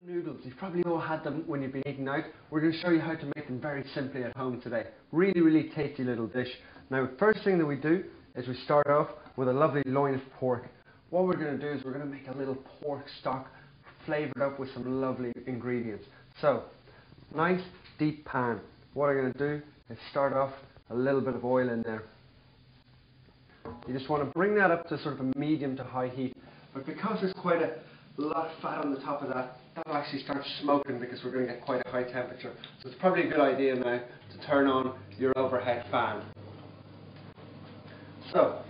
Noodles, you've probably all had them when you've been eating out. We're going to show you how to make them very simply at home today. Really tasty little dish. Now, first thing that we do is we start off with a lovely loin of pork. What we're going to do is we're going to make a little pork stock flavoured up with some lovely ingredients. So, nice deep pan. What I'm going to do is start off a little bit of oil in there. You just want to bring that up to sort of a medium to high heat. But because there's quite a lot of fat on the top of that, that'll actually start smoking because we're going to get quite a high temperature. So it's probably a good idea now to turn on your overhead fan. So,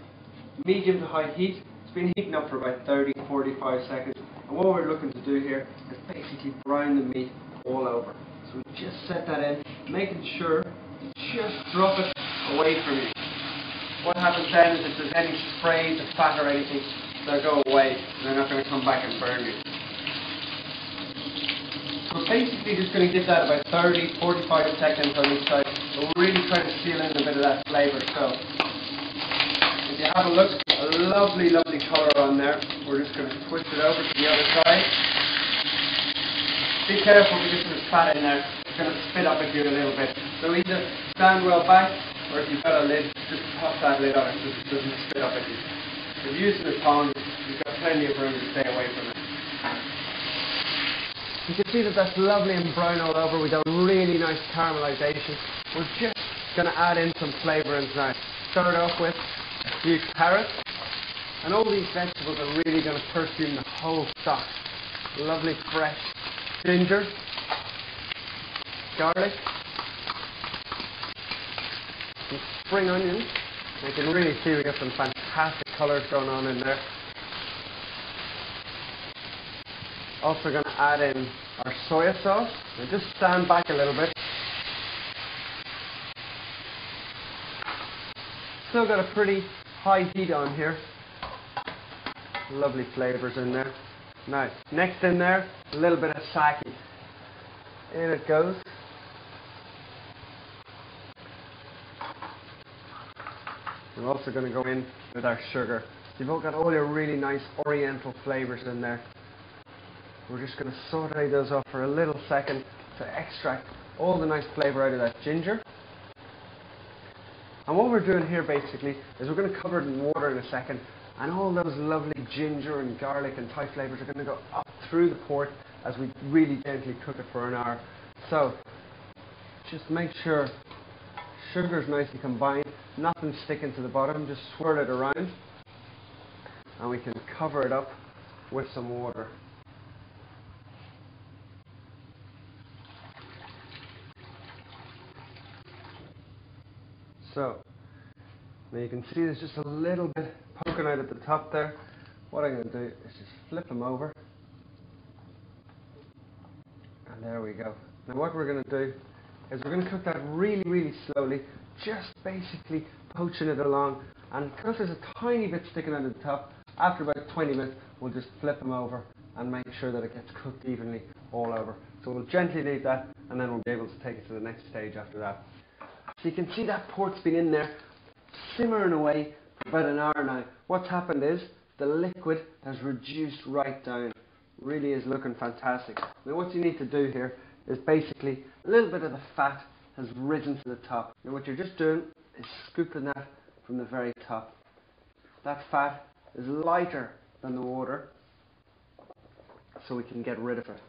medium to high heat. It's been heating up for about 30-45 seconds. And what we're looking to do here is basically brown the meat all over. So we just set that in, making sure you just drop it away from you. What happens then is if there's any sprays of fat or anything, they'll go away and they're not going to come back and burn you. So we're basically just going to give that about 30-45 seconds on each side. But we're really trying to seal in a bit of that flavour. So if you have a look, a lovely colour on there. We're just going to twist it over to the other side. Be careful because there's fat in there. It's going to spit up at you a little bit. So either stand well back, or if you've got a lid, just pop that lid on it so it doesn't spit up at you. If you're using the tongs, you've got plenty of room to stay away from it. You can see that that's lovely and brown all over. We've got really nice caramelization. We're just going to add in some flavourings now. Start off with a few carrots. And all these vegetables are really going to perfume the whole stock. Lovely fresh ginger, garlic, some spring onions. You can really see we got some fantastic colours going on in there. Also going to add in our soya sauce. Now just stand back a little bit. Still got a pretty high heat on here. Lovely flavours in there. Now, next in there, a little bit of sake. In it goes. We're also going to go in with our sugar. You've all got all your really nice oriental flavours in there. We're just going to saute those off for a little second to extract all the nice flavour out of that ginger. And what we're doing here basically is we're going to cover it in water in a second, and all those lovely ginger and garlic and Thai flavours are going to go up through the pork as we really gently cook it for an hour. So just make sure sugar's nicely combined, nothing sticking to the bottom, just swirl it around and we can cover it up with some water. So, now you can see there's just a little bit poking out at the top there. What I'm going to do is just flip them over. And there we go. Now what we're going to do is we're going to cook that really slowly, just basically poaching it along. And because there's a tiny bit sticking out at the top, after about 20 minutes, we'll just flip them over and make sure that it gets cooked evenly all over. So we'll gently leave that, and then we'll be able to take it to the next stage after that. So you can see that pork's been in there simmering away for about an hour now. What's happened is the liquid has reduced right down. Really is looking fantastic. Now what you need to do here is basically a little bit of the fat has risen to the top. Now what you're just doing is scooping that from the very top. That fat is lighter than the water, so we can get rid of it.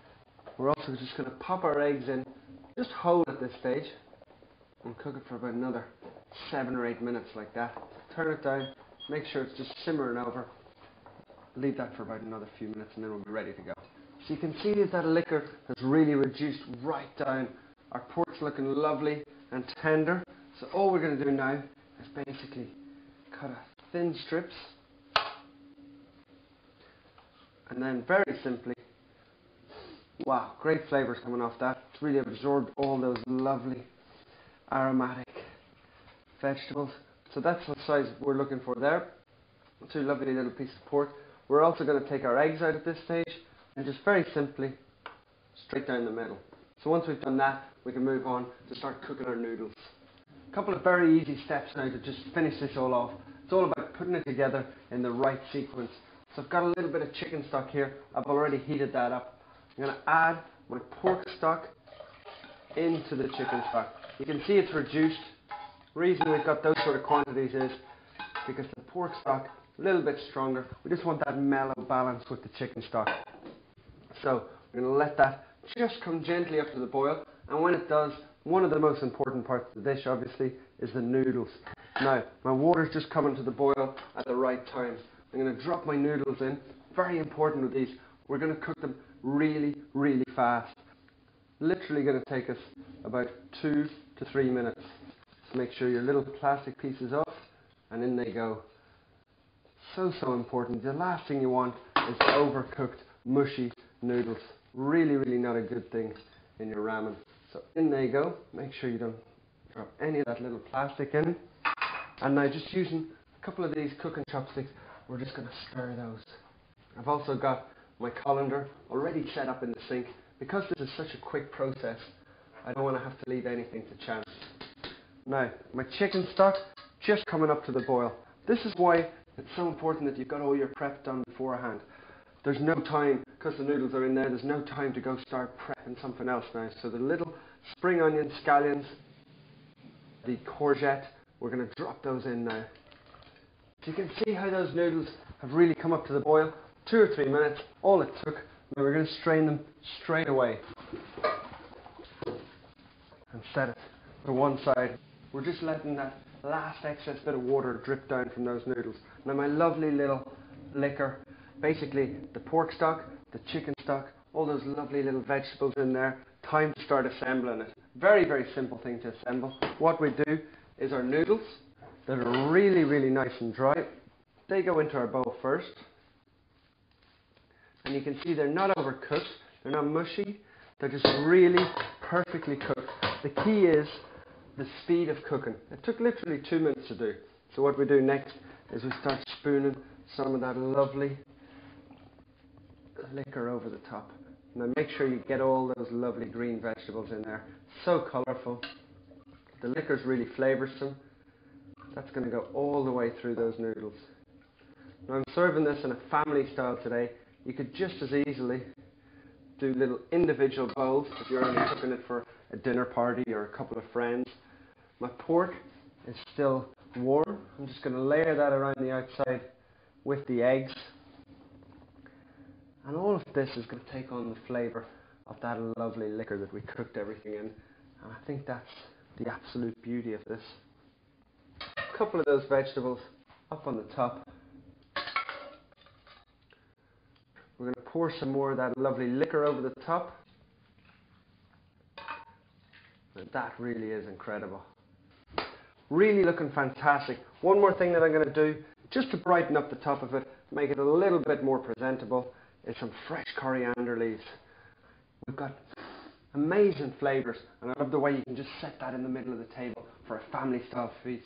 We're also just going to pop our eggs in, just hold at this stage, and cook it for about another 7 or 8 minutes like that. Turn it down, make sure it's just simmering over. Leave that for about another few minutes and then we'll be ready to go. So you can see that liquor has really reduced right down. Our pork's looking lovely and tender. So all we're going to do now is basically cut a thin strips. And then very simply, wow, great flavours coming off that. It's really absorbed all those lovely aromatic vegetables. So that's the size we're looking for there. 2 lovely little pieces of pork. We're also going to take our eggs out at this stage and just very simply straight down the middle. So once we've done that, we can move on to start cooking our noodles. A couple of very easy steps now to just finish this all off. It's all about putting it together in the right sequence. So I've got a little bit of chicken stock here. I've already heated that up. I'm going to add my pork stock into the chicken stock. You can see it's reduced. The reason we've got those sort of quantities is because the pork stock a little bit stronger. We just want that mellow balance with the chicken stock. So we're going to let that just come gently up to the boil, and when it does, one of the most important parts of the dish obviously is the noodles. Now my water's just coming to the boil at the right time. I'm going to drop my noodles in. Very important with these, we're going to cook them really, really fast. Literally going to take us about 2 to 3 minutes. So make sure your little plastic pieces off, and in they go. So important. The last thing you want is overcooked, mushy noodles. Really, really not a good thing in your ramen. So in they go. Make sure you don't drop any of that little plastic in. And now just using a couple of these cooking chopsticks, we're just going to stir those. I've also got my colander already set up in the sink. Because this is such a quick process, I don't want to have to leave anything to chance. Now, my chicken stock just coming up to the boil. This is why it's so important that you've got all your prep done beforehand. There's no time, because the noodles are in there, there's no time to go start prepping something else now. So the little spring onion, scallions, the courgette, we're going to drop those in now. So you can see how those noodles have really come up to the boil. 2 or 3 minutes, all it took. Now we're going to strain them straight away and set it to one side. We're just letting that last excess bit of water drip down from those noodles. Now my lovely little liquor, basically the pork stock, the chicken stock, all those lovely little vegetables in there. Time to start assembling it. Very, very simple thing to assemble. What we do is our noodles that are really, really nice and dry, they go into our bowl first. And you can see they're not overcooked, they're not mushy, they're just really perfectly cooked. The key is the speed of cooking. It took literally 2 minutes to do. So what we do next is we start spooning some of that lovely liquor over the top. Now make sure you get all those lovely green vegetables in there. So colourful. The liquor's really flavoursome. That's going to go all the way through those noodles. Now I'm serving this in a family style today. You could just as easily do little individual bowls if you're only cooking it for a dinner party or a couple of friends. My pork is still warm. I'm just going to layer that around the outside with the eggs. And all of this is going to take on the flavour of that lovely liquor that we cooked everything in. And I think that's the absolute beauty of this. A couple of those vegetables up on the top. We're going to pour some more of that lovely liquor over the top. And that really is incredible. Really looking fantastic. One more thing that I'm going to do, just to brighten up the top of it, make it a little bit more presentable, is some fresh coriander leaves. We've got amazing flavours, and I love the way you can just set that in the middle of the table for a family style feast.